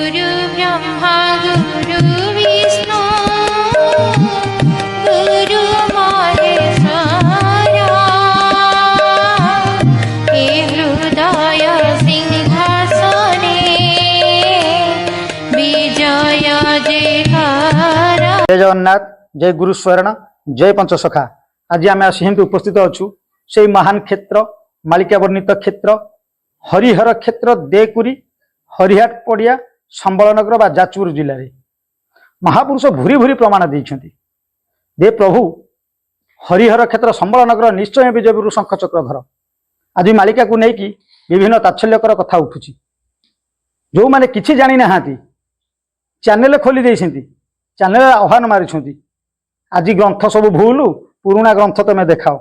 गुरु ब्रह्मा गुरु विष्णु गुरु महेश्वरा हे हृदय सिंहासने विजय जयकारा। जय जगन्नाथ, जय गुरु स्वर्ण, जय पंचसखा। आज आम आसी उपस्थित अच्छु से महान क्षेत्र मालिका वर्णित क्षेत्र हरिहर क्षेत्र देकुरी हरिहाट पड़िया संबलनगर बा जाजपुर जिले में महापुरुष भूरी भूरी प्रमाण देइछन्ति दे प्रभु हरिहर क्षेत्र संबलनगर निश्चय विजयपुर शंख चक्रधर। आज मालिका को लेकिन विभिन्न तात्सल्यकर कथा उठुची। जो माने किछि जानी नाहांती चैनल खोली देइछन्ति, चैनल आह्वान मारिछन्ति आज ग्रंथ सब भूल पुराणा ग्रंथ तमें देखाओ।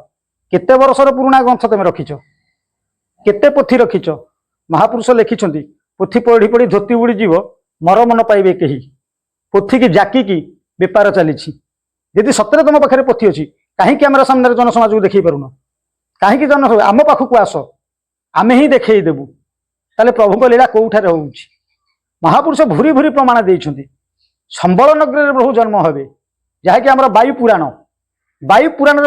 केते वर्षर पुराणा ग्रंथ तमें रखिछ, केते पोथी रखिछ। महापुरुष लिखिछन्ति पोथी पढ़ी पढ़ी धोती उड़ी जीव मर मन पाइबे कही। पोथी की जाकी बेपार चली। यदि सतरे तुम पाखे पोथी अच्छी कहीं कैमेरा सामने जनसमाज को देखी पारुन, कहीं जन आम पाखक आस आमे ही देखई देबू। ताले प्रभु लीला कोठार हो महापुरुष भूरी भूरी प्रमाण देइछन्ति। संबल नगर प्रभु जन्म हेबे जहाँकि आम वायु पुराण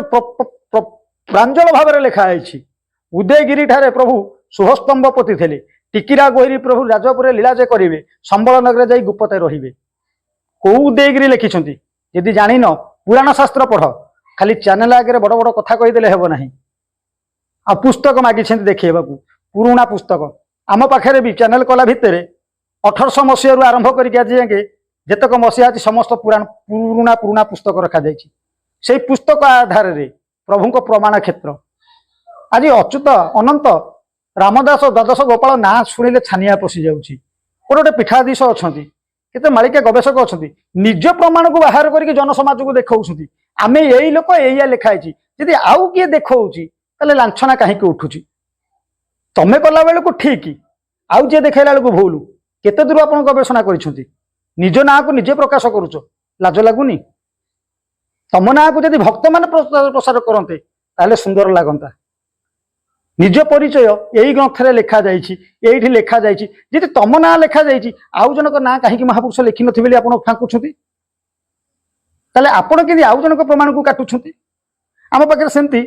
प्रांजल भाव में लिखाई। उदयगिरी ठारे प्रभु सुहस्तंभ पोति थे। टिकिरा गोहरी प्रभु राजपुर लीला जे करेंगे संबल नगर जाई गुप्तते रहिबे। कौ उदयगिरी लिखिछन्ति यदि जानिन पुराण शास्त्र पढ़, खाली चैनल आगे बड़ बड़ कथा कहीदेले हेब नाही। आ पुस्तक मागिछन्ति देखेबा पुराणा पुस्तक आम पाखे भी चैनल कला भितर 1800 मसीह आरंभ करके आज जाए जेतक मसीहा अच्छी समस्त पुराणा पुस्तक रखा जाइछि। से पुस्तक आधार रे प्रभु प्रमाण क्षेत्र। आज अच्युत अनंत रामदास द्वादश गोपाल ना शुणिले छानिया पशि जाउछि। गोटे पीठाधीश अच्छा केते मालिका गवेषक अच्छा निज प्रमाण को बाहर करके जनसमाज को देखा आमे यही लोक एया लिखाई। यदि आउ किए देखौछि ताले लांछना कहीं उठुछि। तमे कला बेलू ठीक आउ जे देखैला बेलू भूल। केते दूर आपण गवेषणा करिसंती निज ना को निजे प्रकाश करूछ लाज लागुनी। तम ना को यदि भक्त मान प्रसार करते ताले सुंदर लागंता। निज परिचय यही ग्रंथ लिखा जाइए लिखा जाइए। यदि तम ना लिखा जाइए आउ जनक ना कहीं महापुरुष लिखि नथिबे आपण फांकुछुंती ताले आपण केदी आउ जनक प्रमाण को काटुछुंती। आम पाखे सेमती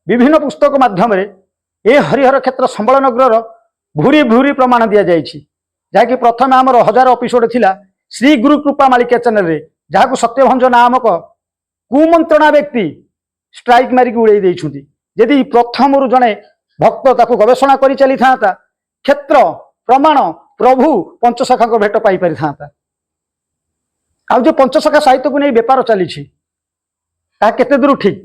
विभिन्न पुस्तक माध्यम ए हरिहर क्षेत्र संबल नगर भूरी भूरी प्रमाण दि जाइए। जहाँकि प्रथम आमर 1000 एपिसोड थिला श्री गुरु कृपा मालिका चैनल रे जहाँ सत्यभंज नामक कुमंत्रणा व्यक्ति स्ट्राइक मारिक उड़े देइछुंती। यदि प्रथम जड़े भक्त ताकू गवेषणा करी चली था क्षेत्र प्रमाण प्रभु पंचसखा को भेट पाई पारि था। आउ जो पंचसखा साहित्य को नहीं बेपार चली केते दूर ठीक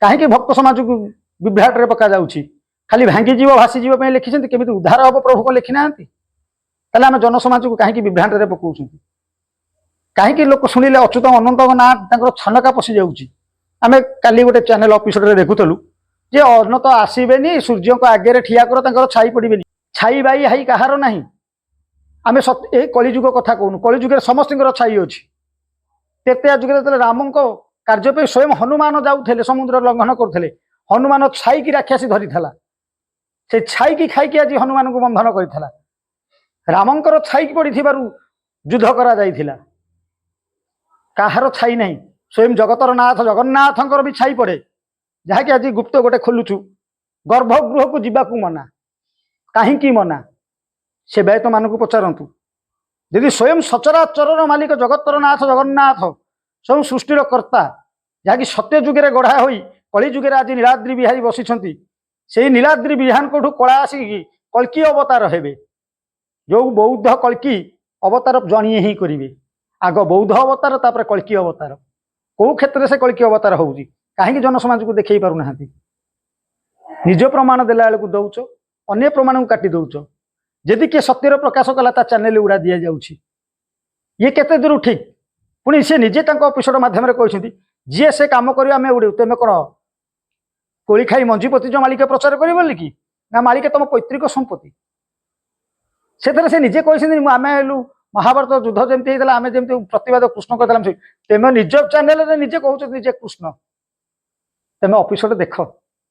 कहीं भक्त समाज को विभ्राट रे पका जाउछि। खाली भांगी जीव भासी जीव पे लिखिछन्ति केमिति उद्धार हम प्रभु को लिखि नांती। ताले आम जनसमाज को कहीं विभ्राट रे पकाउछन्ति। कहीं लोक शुणिले अच्युत अनंत ना तांकर छनका पशि जाउछि। आमे काली गोटे चैनल एपिसोड रे देखुतलु जे अनंत आसबेनी सूर्य को आगे ठिया कर छाई पड़े छाई बाई हाई कहार ना। आम कलिजुग कथा कहूँ कलिजुगे समस्त छाई अच्छी। तेते जुगे राम कार्य स्वयं हनुमान जाऊे समुद्र लंघन करते हनुमान छाई की राक्षसी धरी था से छाई की खाई आज हनुमान को बंधन करता। रामंकर छाई पड़ी युद्ध करा कहार छाई नहीं। स्वयं जगतर नाथ जगन्नाथंकर भी छाई पड़े जहाँकि आज गुप्त गोटे खोलुचु गर्भगृह को जीवाक मना कहीं मना से बैत मान को पचारतु। यदि स्वयं सचराचर मालिक जगतर नाथ जगन्नाथ स्वयं सृष्टिर कर्ता जहाँकि सत्य जुगे गढ़ा हो कली जुगे आज नीलाद्रि बिहारी बसी से नीलाद्रि बिहान कोठू कला आसिक कल्की अवतार हेबे। जो बौद्ध कल्की अवतार जणिए ही करेंगे। आग बौद्ध अवतार तापर कल्की अवतार कौ क्षेत्र से कल्की अवतार होउजी कहीं जनसमाज को देखई पारु नाहांती। निज प्रमाण देला बेलू दौच अन्य प्रमाण को काटी दौच। यदि किए सत्यर प्रकाश कला ता चैनल उड़ा दि जाउछि ये केते दूर ठीक। पुणी से निजे एपिसोड माध्यम कहते जी से कम कर आम उड़े तुम कौन कोली खाई मंजीपति जो मालिक प्रचार कर कि ना मालिक तुम पैतृक संपत्ति से निजे कहते आम हेलु महाभारत युद्ध जमी होता आम जमी प्रतिवाद कृष्ण कहते तुम निज चैनल निजे कहते निजे कृष्ण। तुम एपिसोड देख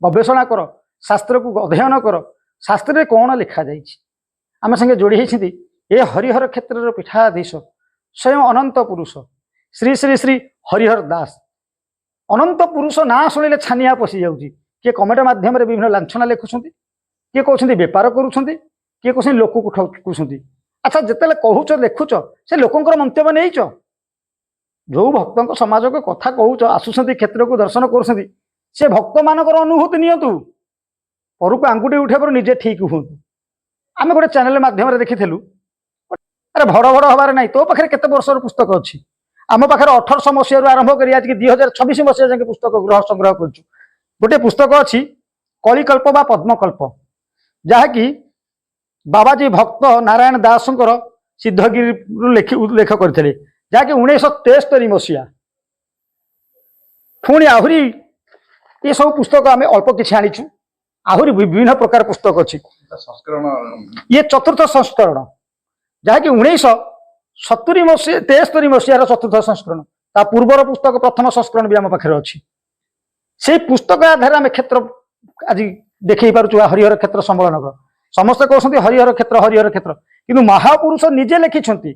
गवेषणा कर शास्त्र को अध्ययन कर शास्त्र कौन लिखा जाइए आम संगे जोड़ी होती ଏ ହରିହର କ୍ଷେତ୍ରର ପୀଠାଧୀଶ ସ୍ୱୟଂ ଅନନ୍ତ ପୁରୁଷ ଶ୍ରୀ ଶ୍ରୀ ଶ୍ରୀ ହରିହର ଦାସ। ଅନନ୍ତ ପୁରୁଷ ନାଁ ଶୁଣିଲେ ଛାନିଆ ପଶି ଯାଉଛି। କିଏ କମେଣ୍ଟ ମାଧ୍ୟମରେ ବିଭିନ୍ନ ଲାଞ୍ଛନା ଲେଖୁଛନ୍ତି, କିଏ କହୁଛନ୍ତି ବେପାର କରୁଛନ୍ତି, କିଏ କହୁଛନ୍ତି ଲୋକକୁ ଠକୁଛନ୍ତି। ଆଚ୍ଛା, ଯେତେବେଳେ କହୁଛ ଲେଖୁଛ ସେ ଲୋକଙ୍କର ମନ୍ତବ୍ୟ ନେଇଛ? ଯୋଉ ଭକ୍ତଙ୍କ ସମାଜକୁ କଥା କହୁଛ, ଆସୁଛନ୍ତି କ୍ଷେତ୍ରକୁ ଦର୍ଶନ କରୁଛନ୍ତି, ସେ ଭକ୍ତମାନଙ୍କର ଅନୁଭୂତି ନିଅନ୍ତୁ। ପରକୁ ଆଙ୍ଗୁଠି ଉଠେଇବାରୁ ନିଜେ ଠିକ ହୁଅନ୍ତୁ। ଆମେ ଗୋଟେ ଚ୍ୟାନେଲ ମାଧ୍ୟମରେ ଦେଖିଥିଲୁ, ଆରେ ଭଡ଼ ଭଡ଼ ହବାର ନାହିଁ, ତୋ ପାଖରେ କେତେ ବର୍ଷର ପୁସ୍ତକ ଅଛି? ଆମ ପାଖରେ 1800 ମସିହାରୁ ଆରମ୍ଭ କରି ଆଜିକି 2026 ମସିହା ଯାକେ ପୁସ୍ତକ ସଂଗ୍ରହ କରିଛୁ। ଗୋଟିଏ ପୁସ୍ତକ ଅଛି କଳିକଳ୍ପ ବା ପଦ୍ମକଳ୍ପ, ଯାହାକି ବାବାଜୀ ଭକ୍ତ ନାରାୟଣ ଦାସଙ୍କର ସିଦ୍ଧଗିରିରୁ ଉଲ୍ଲେଖ କରିଥିଲେ, ଯାହାକି 1973 ମସିହା। ପୁଣି ଆହୁରି ଏସବୁ ପୁସ୍ତକ ଆମେ ଅଳ୍ପ କିଛି ଆଣିଛୁ, ଆହୁରି ବିଭିନ୍ନ ପ୍ରକାର ପୁସ୍ତକ ଅଛି। ଇଏ ଚତୁର୍ଥ ସଂସ୍କରଣ, ଯାହାକି 1973 ମସିହାର ଚତୁର୍ଥ ସଂସ୍କରଣ। ତା ପୂର୍ବର ପୁସ୍ତକ ପ୍ରଥମ ସଂସ୍କରଣ ବି ଆମ ପାଖରେ ଅଛି। ସେଇ ପୁସ୍ତକ ଆଧାରରେ ଆମେ କ୍ଷେତ୍ର ଆଜି ଦେଖେଇ ପାରୁଛୁ। ହରିହର କ୍ଷେତ୍ର ସମ୍ବଳ ନଗର, ସମସ୍ତେ କହୁଛନ୍ତି ହରିହର କ୍ଷେତ୍ର ହରିହର କ୍ଷେତ୍ର, କିନ୍ତୁ ମହାପୁରୁଷ ନିଜେ ଲେଖିଛନ୍ତି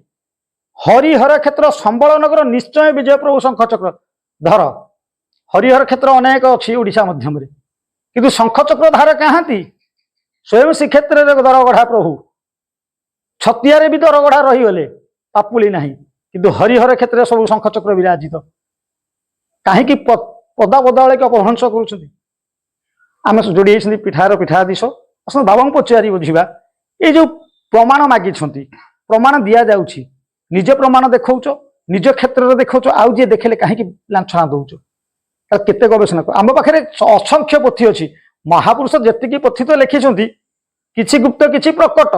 ହରିହର କ୍ଷେତ୍ର ସମ୍ବଳ ନଗର ନିଶ୍ଚୟ ବିଜୟ ପ୍ରଭୁ ଶଙ୍ଖଚକ୍ର ଧର। ହରିହର କ୍ଷେତ୍ର ଅନେକ ଅଛି ଓଡ଼ିଶା ମଧ୍ୟରେ, କିନ୍ତୁ ଶଙ୍ଖଚକ୍ର ଧାର କାହାନ୍ତି? ସ୍ୱୟଂ ଶ୍ରୀକ୍ଷେତ୍ରରେ ଦରଗଢ଼ା ପ୍ରଭୁ। ଛତିଆରେ ବି ଦରଗଢ଼ା ରହିଗଲେ, ପାପୁଳି ନାହିଁ, କିନ୍ତୁ ହରିହର କ୍ଷେତ୍ରରେ ସବୁ ଶଙ୍ଖଚକ୍ର ବିରାଜିତ। କାହିଁକି ପଦା ବଦଳରେ ଅପଭ୍ରଂଶ କରୁଛନ୍ତି? ଆମେ ଯୋଡ଼ି ହେଇଛନ୍ତି ପୀଠାର ପୀଠାଧୀଶ। ଆସନ୍ତୁ ବାବାଙ୍କୁ ପଚାରି ବୁଝିବା। ଏଇ ଯୋଉ ପ୍ରମାଣ ମାଗିଛନ୍ତି, ପ୍ରମାଣ ଦିଆଯାଉଛି, ନିଜ ପ୍ରମାଣ ଦେଖାଉଛ, ନିଜ କ୍ଷେତ୍ରରେ ଦେଖାଉଛ, ଆଉ ଯିଏ ଦେଖିଲେ କାହିଁକି ଲାଞ୍ଛନା ଦଉଛ? କେତେ ଗବେଷଣା ଆମ ପାଖରେ ଅସଂଖ୍ୟ ପୋଥି ଅଛି। ମହାପୁରୁଷ ଯେତିକି ପୋଥି ତ ଲେଖିଛନ୍ତି, କିଛି ଗୁପ୍ତ କିଛି ପ୍ରକଟ,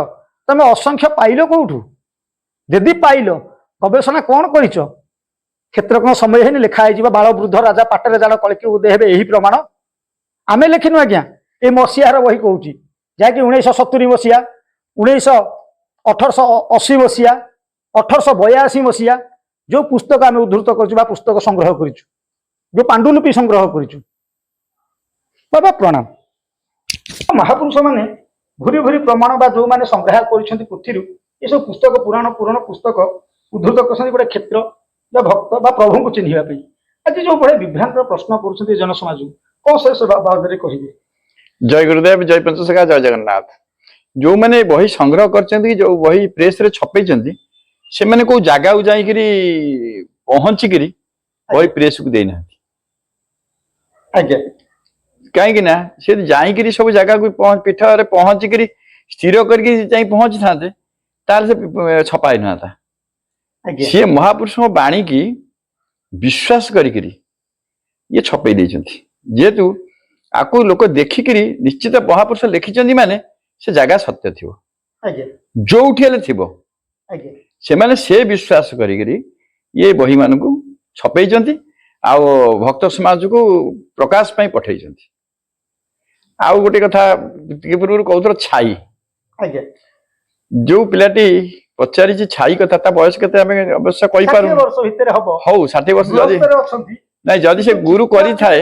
ତମେ ଅସଂଖ୍ୟ ପାଇଲ କୋଉଠୁ? ଯଦି ପାଇଲ ଗବେଷଣା କଣ କରିଛ? କ୍ଷେତ୍ର କଣ ସମୟ ହେଇନି ଲେଖା ହେଇଯିବ ବାଳ ବୃଦ୍ଧ ରାଜା ପାଟରେ ଜାଳ କଳିକି ଉଦୟ ହେବେ, ଏହି ପ୍ରମାଣ ଆମେ ଲେଖିନୁ ଆଜ୍ଞା। ଏ ମସିହାର ବହି କହୁଛି, ଯାହାକି 1970 ମସିହା, 1880 ମସିହା, 1882 ମସିହା ଯୋଉ ପୁସ୍ତକ ଆମେ ଉଦ୍ଧୃତ କରିଛୁ ବା ପୁସ୍ତକ ସଂଗ୍ରହ କରିଛୁ, ଯୋଉ ପାଣ୍ଡୁଲିପି ସଂଗ୍ରହ କରିଛୁ। ବାବା ପ୍ରଣାମ। ମହାପୁରୁଷ ମାନେ ଭୁରି ଭୁରି ପ୍ରମାଣ ବା ଯୋଉମାନେ ସଂଗ୍ରହ କରିଛନ୍ତି ପୃଥିରୁ ଏସବୁ ପୁସ୍ତକ ପୁରାଣ ପୁସ୍ତକ ଉଦ୍ଧୃତ କରିଛନ୍ତି ଗୋଟେ କ୍ଷେତ୍ର ବା ଭକ୍ତ ବା ପ୍ରଭୁଙ୍କୁ ଚିହ୍ନିବା ପାଇଁ। ଆଜି ଯୋଉ ଭଳି ବିଭ୍ରାନ୍ତର ପ୍ରଶ୍ନ କରୁଛନ୍ତି ଜନସମାଜକୁ, କଣ ସେ ବାବଦରେ କହିବେ? ଜୟ ଗୁରୁଦେବ, ଜୟ ପଞ୍ଚସଖା, ଜୟ ଜଗନ୍ନାଥ। ଯୋଉମାନେ ବହି ସଂଗ୍ରହ କରିଛନ୍ତି, ଯୋଉ ବହି ପ୍ରେସରେ ଛପେଇଛନ୍ତି, ସେମାନେ କୋଉ ଜାଗାକୁ ଯାଇକିରି ପହଞ୍ଚିକିରି ବହି ପ୍ରେସକୁ ଦେଇନାହାନ୍ତି। ଆଜ୍ଞା। କାହିଁକି ନା ସେ ଯାଇକିରି ସବୁ ଜାଗାକୁ ପୀଠରେ ପହଞ୍ଚିକିରି ସ୍ଥିର କରିକି ଯାଇ ପହଞ୍ଚିଥାନ୍ତେ, ତାହେଲେ ସେ ଛପା ହେଇନଥାନ୍ତା। ସିଏ ମହାପୁରୁଷଙ୍କ ବାଣୀକି ବିଶ୍ୱାସ କରିକିରି ଇଏ ଛପେଇ ଦେଇଛନ୍ତି। ଯେହେତୁ ଆକୁ ଲୋକ ଦେଖିକିରି ନିଶ୍ଚିତ ମହାପୁରୁଷ ଲେଖିଛନ୍ତି ମାନେ ସେ ଜାଗା ସତ୍ୟ ଥିବ, ଯୋଉଠି ହେଲେ ଥିବ। ସେମାନେ ସେ ବିଶ୍ୱାସ କରିକିରି ଇଏ ବହି ମାନଙ୍କୁ ଛପେଇଛନ୍ତି, ଆଉ ଭକ୍ତ ସମାଜକୁ ପ୍ରକାଶ ପାଇଁ ପଠେଇଛନ୍ତି। ଆଉ ଗୋଟେ କଥା ଟିକେ ପୂର୍ବରୁ କହୁଥିଲ ଛାଇ, ଯୋଉ ପିଲାଟି ପଚାରିଛି ଛାଇ କଥା, ତା ବୟସ କେତେ ଆମେ ଅବଶ୍ୟ କହିପାରୁ। ହଉ 60 ବର୍ଷ ଯଦି ନାଇଁ, ଯଦି ସେ ଗୁରୁ କରିଥାଏ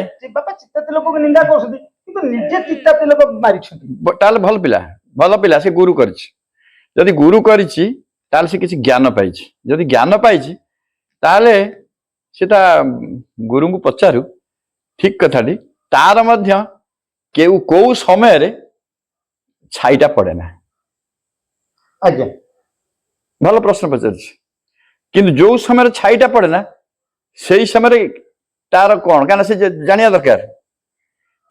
ତାହେଲେ ଭଲ ପିଲା, ଭଲ ପିଲା, ସେ ଗୁରୁ କରିଛି। ଯଦି ଗୁରୁ କରିଛି ତାହେଲେ ସେ କିଛି ଜ୍ଞାନ ପାଇଛି। ଯଦି ଜ୍ଞାନ ପାଇଛି ତାହେଲେ ସେ ତା ଗୁରୁଙ୍କୁ ପଚାରୁ, ଠିକ କଥାଟି। ତାର ମଧ୍ୟ କୋଉ ସମୟରେ ଛାଇଟା ପଡେ ନା। ଆଜ୍ଞା, ଭଲ ପ୍ରଶ୍ନ ପଚାରିଛି। କିନ୍ତୁ ଯୋଉ ସମୟରେ ଛାଇଟା ପଡେ ନା, ସେଇ ସମୟରେ ତାର କଣ, କାହିଁକିନା ସେ ଜାଣିବା ଦରକାର।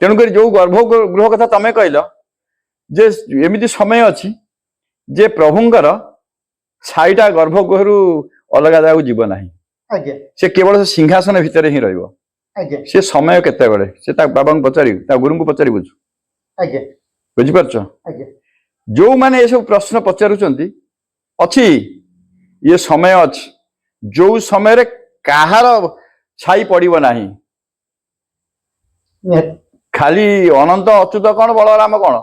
ତେଣୁକରି ଯୋଉ ଗର୍ଭଗୃହ କଥା ତମେ କହିଲ, ଯେ ଏମିତି ସମୟ ଅଛି ଯେ ପ୍ରଭୁଙ୍କର ଛାଇଟା ଗର୍ଭଗୃହରୁ ଅଲଗା ଜାଗାକୁ ଯିବ ନାହିଁ। ସେ କେବଳ ସେ ସିଂହାସନ ଭିତରେ ହିଁ ରହିବ। ସେ ସମୟ କେତେବେଳେ, ସେ ତା ବାବାଙ୍କୁ ପଚାରିବୁ, ତା ଗୁରୁଙ୍କୁ ପଚାରି ବୁଝୁ। ବୁଝିପାରୁଛ? ଯୋଉମାନେ ଏସବୁ ପ୍ରଶ୍ନ ପଚାରୁଛନ୍ତି, ଅଛି ଇଏ ସମୟ ଅଛି ଯୋଉ ସମୟରେ କାହାର ଛାଇ ପଡିବ ନାହିଁ। ଖାଲି ଅନନ୍ତ ଅଚ୍ୟୁତ କଣ, ବଳରାମ କଣ,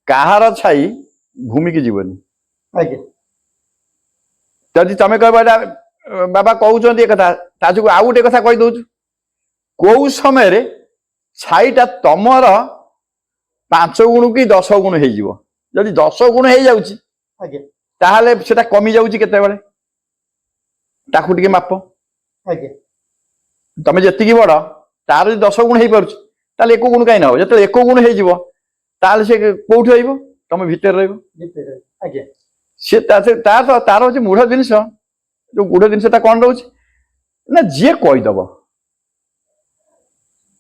କାହାର ଛାଇ ଭୂମିକି ଯିବନି। ଯଦି ତମେ କହିବ ଏଇଟା ବାବା କହୁଛନ୍ତି ଏ କଥା, ତା ଯୋଗୁଁ ଆଉ ଗୋଟେ କଥା କହିଦଉଛୁ। କୋଉ ସମୟରେ ଛାଇଟା ତମର 5 ଗୁଣ କି 10 ଗୁଣ ହେଇଯିବ। ଯଦି 10 ଗୁଣ ହେଇଯାଉଛି ତାହେଲେ ସେଟା କମି ଯାଉଛି କେତେବେଳେ ତାକୁ ଟିକେ ମାପ। ଆଜ୍ଞା ତମେ ଯେତିକି ବଡ ତାର ଯଦି 10 ଗୁଣ ହେଇପାରୁଛି ତାହେଲେ 1 ଗୁଣ କାହିଁ ନବ? ଯେତେବେଳେ 1 ଗୁଣ ହେଇଯିବ ତାହେଲେ ସେ କୋଉଠି ରହିବ? ତମେ ଭିତରେ ରହିବ। ଆଜ୍ଞା ସେ ତାର ହଉଛି ମୂଳ ଜିନିଷ। ଯୋଉ ଗୁଢ ଜିନିଷଟା କଣ ରହୁଛି ନା ଯିଏ କହିଦବ,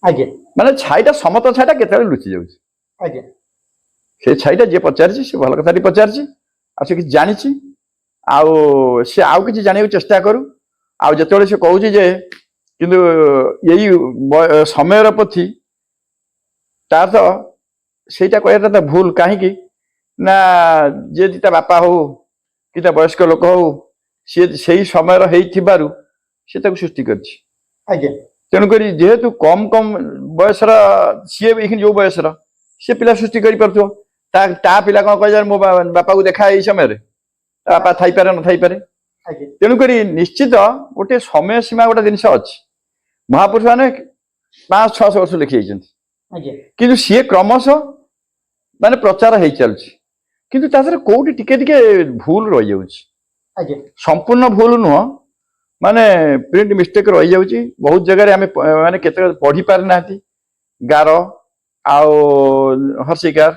ଆଜ୍ଞା ମାନେ ଛାଇଟା ସମତ ଛାଇଟା କେତେବେଳେ ଲୁଚି ଯାଉଛି। ଆଜ୍ଞା ସେ ଛାଇଟା ଯିଏ ପଚାରିଛି ସେ ଭଲ କଥାଟି ପଚାରିଛି, ଆଉ ସେ କିଛି ଜାଣିଛି, ଆଉ ସେ ଆଉ କିଛି ଜାଣିବାକୁ ଚେଷ୍ଟା କରୁ। ଆଉ ଯେତେବେଳେ ସେ କହୁଛି ଯେ କିନ୍ତୁ ଏଇ ସମୟର ପୋଥି, ତା ତ ସେଇଟା କହିବାଟା ତ ଭୁଲ। କାହିଁକି ନା ଯିଏ ତା ବାପା ହଉ କି ତା ବୟସ୍କ ଲୋକ ହଉ ସିଏ ସେଇ ସମୟର ହେଇଥିବାରୁ ସେ ତାକୁ ସୃଷ୍ଟି କରିଛି। ଆଜ୍ଞା ତେଣୁକରି ଯେହେତୁ କମ ବୟସର ସିଏ ଏଇଖିଣି ଯୋଉ ବୟସର ସିଏ ପିଲା ସୃଷ୍ଟି କରିପାରୁଥିବ, ତା ପିଲା କଣ କହିବ ମୋ ବାପାକୁ ଦେଖା ଏଇ ସମୟରେ, ତା ବାପା ଥାଇପାରେ ନଥାଇପାରେ। ଆଜ୍ଞା ତେଣୁକରି ନିଶ୍ଚିତ ଗୋଟେ ସମୟ ସୀମା ଗୋଟେ ଜିନିଷ ଅଛି। ମହାପୁରୁଷ ମାନେ 500-600 ବର୍ଷ ଲେଖି ଯାଇଛନ୍ତି, ଆଜ୍ଞା କିନ୍ତୁ ସିଏ କ୍ରମଶଃ ମାନେ ପ୍ରଚାର ହେଇ ଚାଲୁଛି। କିନ୍ତୁ ତା ଦେହରେ କୋଉଠି ଟିକେ ଟିକେ ଭୁଲ ରହିଯାଉଛି, ଆଜ୍ଞା ସମ୍ପୂର୍ଣ୍ଣ ଭୁଲ ନୁହଁ, ମାନେ ପ୍ରିଣ୍ଟ ମିଷ୍ଟେକ୍ ରହିଯାଉଛି। ବହୁତ ଜାଗାରେ ଆମେ ମାନେ କେତେବେଳେ ପଢି ପାରିନାହାନ୍ତି। ଗାର ଆଉ ହର୍ଷିକାର,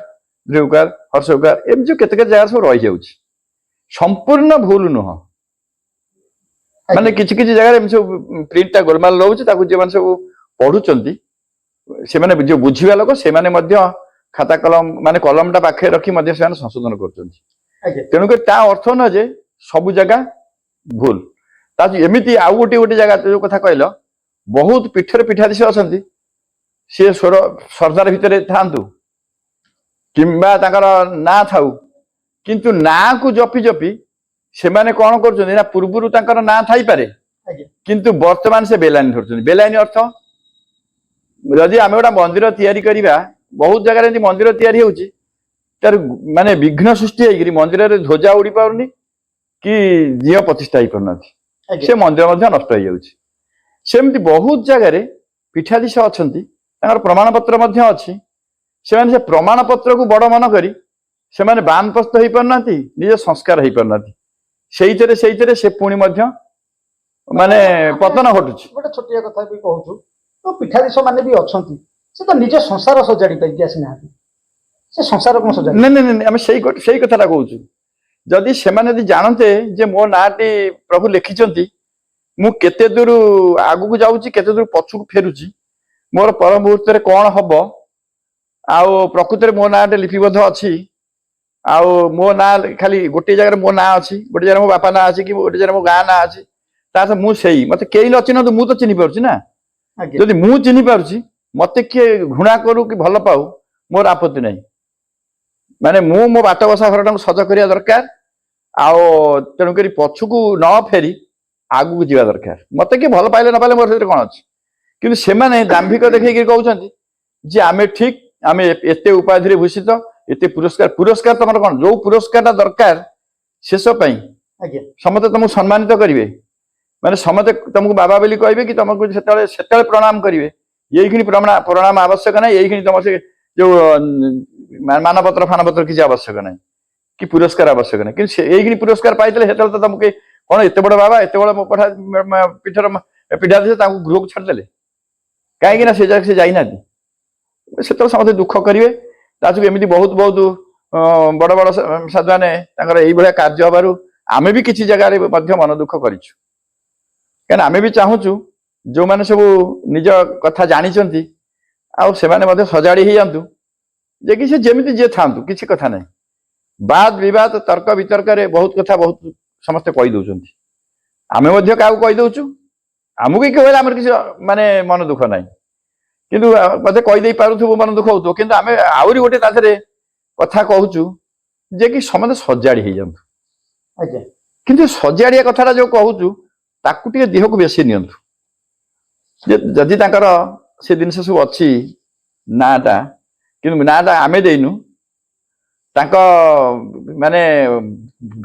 ଦ୍ରିଉକାର, ହର୍ଷଉକାର ଏମିତି ଯୋଉ କେତେ କେତେ ଜାଗାରେ ସବୁ ରହିଯାଉଛି। ସମ୍ପୂର୍ଣ୍ଣ ଭୁଲ ନୁହଁ, ମାନେ କିଛି କିଛି ଜାଗାରେ ଏମିତି ସବୁ ପ୍ରିଣ୍ଟଟା ଗୋଲମାଲ ରହୁଛି। ତାକୁ ଯେଉଁମାନେ ସବୁ ପଢୁଛନ୍ତି ସେମାନେ ଯୋଉ ବୁଝିବା ଲୋକ ସେମାନେ ମଧ୍ୟ ଖାତା କଲମ ମାନେ କଲମଟା ପାଖରେ ରଖି ମଧ୍ୟ ସେମାନେ ସଂଶୋଧନ କରୁଛନ୍ତି। ଆଜ୍ଞା ତେଣୁକରି ତା ଅର୍ଥ ନୁହଁ ଯେ ସବୁ ଜାଗା ଭୁଲ। ତା ଏମିତି ଆଉ ଗୋଟେ ଜାଗା ଯୋଉ କଥା କହିଲ, ବହୁତ ପୀଠରେ ପୀଠାଧୀଶ ଅଛନ୍ତି, ସିଏ ସରଦାର ଭିତରେ ଥାଆନ୍ତୁ କିମ୍ବା ତାଙ୍କର ନାଁ ଥାଉ, କିନ୍ତୁ ନାଁକୁ ଜପି ଜପି ସେମାନେ କଣ କରୁଛନ୍ତି ନା ପୂର୍ବରୁ ତାଙ୍କର ନାଁ ଥାଇପାରେ, ଆଜ୍ଞା କିନ୍ତୁ ବର୍ତ୍ତମାନ ସେ ବେଲାଇନ ଧରୁଛନ୍ତି। ବେଲାଇନ ଅର୍ଥ, ଯଦି ଆମେ ଗୋଟେ ମନ୍ଦିର ତିଆରି କରିବା, ବହୁତ ଜାଗାରେ ଏମିତି ମନ୍ଦିର ତିଆରି ହଉଛି ତାର ମାନେ ବିଘ୍ନ ସୃଷ୍ଟି ହେଇକିରି ମନ୍ଦିରରେ ଧ୍ୱଜା ଉଡି ପାରୁନି କି ଝିଅ ପ୍ରତିଷ୍ଠା ହେଇପାରୁନାହାନ୍ତି, ସେ ମନ୍ଦିର ମଧ୍ୟ ନଷ୍ଟ ହେଇଯାଉଛି। ସେମିତି ବହୁତ ଜାଗାରେ ପୀଠାଧୀଶ ଅଛନ୍ତି, ତାଙ୍କର ପ୍ରମାଣ ପତ୍ର ମଧ୍ୟ ଅଛି, ସେମାନେ ସେ ପ୍ରମାଣ ପତ୍ରକୁ ବଡ ମନ କରି ସେମାନେ ବାନପ୍ରସ୍ତ ହେଇପାରୁନାହାନ୍ତି, ନିଜ ସଂସ୍କାର ହେଇପାରୁନାହାନ୍ତି। ସେଇଥିରେ ସେ ପୁଣି ମଧ୍ୟ ମାନେ ପତନ ଘଟୁଛି। ଗୋଟେ ଛୋଟିଆ କଥା ବି କହୁଛୁ, ତ ପୀଠାଧୀଶ ମାନେ ବି ଅଛନ୍ତି, ସେ ତ ନିଜ ସଂସାର ସଜାଡି ପାରିକି ଆସିନାହାନ୍ତି, ସେ ସଂସାର କଣ ସଜାଡି? ନାଇଁ ଆମେ ସେଇ କଥାଟା କହୁଛୁ। ଯଦି ସେମାନେ ଯଦି ଜାଣନ୍ତେ ଯେ ମୋ ନାଁଟି ପ୍ରଭୁ ଲେଖିଛନ୍ତି, ମୁଁ କେତେ ଦୂର ଆଗକୁ ଯାଉଛି କେତେ ଦୂର ପଛକୁ ଫେରୁଛି, ମୋର ପର ମୁହୂର୍ତ୍ତରେ କଣ ହବ, ଆଉ ପ୍ରକୃତରେ ମୋ ନାଁଟେ ଲିପିବଦ୍ଧ ଅଛି, ଆଉ ମୋ ନାଁ ଖାଲି ଗୋଟିଏ ଜାଗାରେ ମୋ ନାଁ ଅଛି, ଗୋଟେ ଜାଗାରେ ମୋ ବାପା ନାଁ ଅଛି, କି ଗୋଟେ ଜାଗାରେ ମୋ ଗାଁ ନାଁ ଅଛି, ତା ସହ ମୁଁ ମତେ କେହି ନ ଚିହ୍ନନ୍ତୁ ମୁଁ ତ ଚିହ୍ନି ପାରୁଛି ନା। ଯଦି ମୁଁ ଚିହ୍ନି ପାରୁଛି, ମତେ କିଏ ଘୃଣା କରୁ କି ଭଲ ପାଉ ମୋର ଆପତ୍ତି ନାହିଁ। ମାନେ ମୁଁ ମୋ ବାଟ ବସା ଘରଟାକୁ ସଜ କରିବା ଦରକାର, ଆଉ ତେଣୁକରି ପଛକୁ ନ ଫେରି ଆଗକୁ ଯିବା ଦରକାର। ମତେ କିଏ ଭଲ ପାଇଲେ ନ ପାଇଲେ ମୋର ସେଥିରେ କଣ ଅଛି। କିନ୍ତୁ ସେମାନେ ଦାମ୍ଭିକ ଦେଖେଇକି କହୁଛନ୍ତି ଯେ ଆମେ ଠିକ, ଆମେ ଏତେ ଉପାଧିରେ ଭୂଷିତ, ଏତେ ପୁରସ୍କାର ତମର କଣ? ଯୋଉ ପୁରସ୍କାରଟା ଦରକାର ଶେଷ ପାଇଁ ସମସ୍ତେ ତମକୁ ସମ୍ମାନିତ କରିବେ, ମାନେ ସମସ୍ତେ ତମକୁ ବାବା ବୋଲି କହିବେ କି ତମକୁ ସେତେବେଳେ ପ୍ରଣାମ କରିବେ। ଏଇଖିଣି ପ୍ରଣାମ ଆବଶ୍ୟକ ନାହିଁ, ଏଇଖିଣି ତମ ସେ ଯୋଉ ମାନପତ୍ର ଫାନପତ୍ର କିଛି ଆବଶ୍ୟକ ନାହିଁ, କି ପୁରସ୍କାର ଆବଶ୍ୟକ ନାହିଁ। କିନ୍ତୁ ଏଇଖିଣି ପୁରସ୍କାର ପାଇଥିଲେ ସେତେବେଳେ ତ ତମକୁ କଣ ଏତେ ବଡ ବାବା, ଏତେ ବଡ ପୀଠର ପୀଠାଧୀଶ, ତାଙ୍କୁ ଗୃହକୁ ଛାଡ଼ିଦେଲେ କାହିଁକି ନା ସେ ଜାଗା ସେ ଯାଇନାହାନ୍ତି। ସେତେବେଳେ ସମସ୍ତେ ଦୁଃଖ କରିବେ। ତା ଯୋଗୁଁ ଏମିତି ବହୁତ ବହୁତ ବଡ ବଡ ସାଧୁମାନେ ତାଙ୍କର ଏଇଭଳିଆ କାର୍ଯ୍ୟ ହବାରୁ ଆମେ ବି କିଛି ଜାଗାରେ ମଧ୍ୟ ମନ ଦୁଃଖ କରିଛୁ। କାହିଁକିନା ଆମେ ବି ଚାହୁଁଛୁ ଯୋଉମାନେ ସବୁ ନିଜ କଥା ଜାଣିଛନ୍ତି ଆଉ ସେମାନେ ମଧ୍ୟ ସଜାଡି ହେଇଯାଆନ୍ତୁ, ଯେ କି ସେ ଯେମିତି ଯିଏ ଥାଆନ୍ତୁ, କିଛି କଥା ନାହିଁ। ବାଦ ବିବାଦ ତର୍କ ବିତର୍କରେ ବହୁତ କଥା ବହୁତ ସମସ୍ତେ କହିଦଉଛନ୍ତି, ଆମେ ମଧ୍ୟ କାହାକୁ କହିଦଉଛୁ। ଆମକୁ କିଏ କହିଲେ ଆମର କିଛି ମାନେ ମନ ଦୁଃଖ ନାହିଁ, କିନ୍ତୁ ବୋଧେ କହିଦେଇ ପାରୁଥିବୁ ମନ ଦୁଃଖ ହଉଥିବ, କିନ୍ତୁ ଆମେ ଆହୁରି ଗୋଟେ ତା ଦେହରେ କଥା କହୁଛୁ ଯେ କି ସମସ୍ତେ ସଜାଡି ହେଇଯାଆନ୍ତୁ। କିନ୍ତୁ ସଜାଡିଆ କଥାଟା ଯୋଉ କହୁଛୁ ତାକୁ ଟିକେ ଦେହକୁ ବେଶୀ ନିଅନ୍ତୁ। ଯଦି ତାଙ୍କର ସେ ଜିନିଷ ସବୁ ଅଛି ନାଁଟା, କିନ୍ତୁ ନାଁଟା ଆମେ ଦେଇନୁ, ତାଙ୍କ ମାନେ